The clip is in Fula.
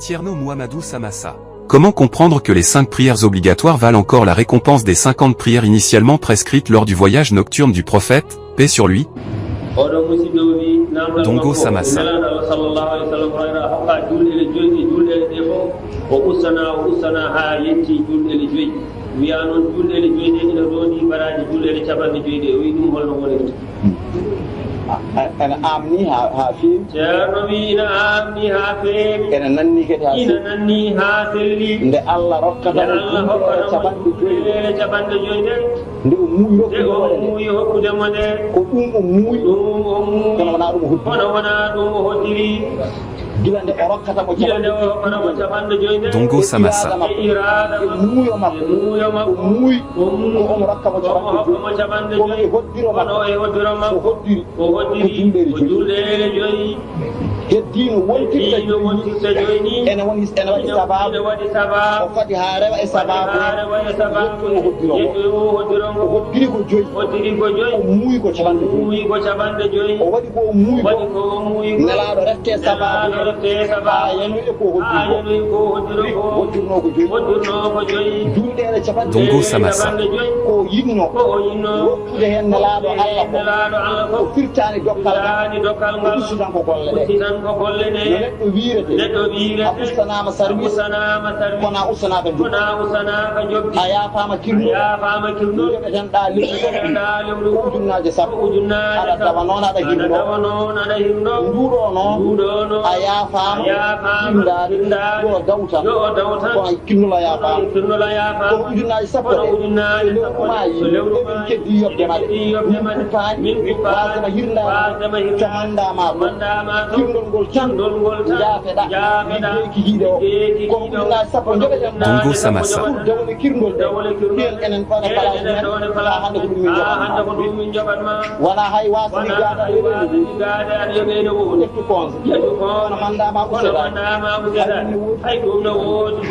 Thierno Mouhamadou Samassa. Comment comprendre que les 5 prières obligatoires valent encore la récompense des 50 prières initialement prescrites lors du voyage nocturne du prophète, paix sur lui? Dongo Samassa. أنا آمني هافين. جربي آمني هافين. أنا نني كده هافين. إنا نني هافلي. إن الله ركض. الله ركض. جبان جوينة. ndi umuyo ko demone ko umuyo kono wana dum hodiri gilande o rokkata mo jabande joyde Dongo Samassa umuyo makko ko on rokka mo jabande joyde ko e hoddiro makko ko hoddiri ko julde joyi heddino wontirta joyni ene woni sababu o fati ha rewa e sababu ko hoddiri ko joyi o muuyi ko cabande joyi o waɗi ko muuyi nelaɗo rette sababu ha yanoyi ko hoddirno ko joyi julɗe ene capanɗe Dongo Samassa ko yinno woppude hen nelaɗo Allah ko firtani dokkal ngal ustutan ko golle ɗe neɗɗo wiirete a ustanama service kona ustanaka jobdi a yafama kirɗo joɓetenɗa lewru ko ujunnaje sappo aɗa dawa noon aɗa hirɗo nduɗo noon a yafama hindade yo dawta kono kinnola yafama kono ujunnaje sappo ɗe lewru eɓen keddi yobde maɗe min kuppani wasema hirdade camandama kirɗol ngol tan jaafeɗa ki jiiɗe o kono ujunnaje sappo joɓetenɗa Dongo Samassa pour dawle kirgol ɗen enen ɗon e place men ha hande ko ɗum min joɓatma wona hay wasani gaada aɗa yoɓede ƴettu conseil kono mandama useɗa hay ɗum no woodi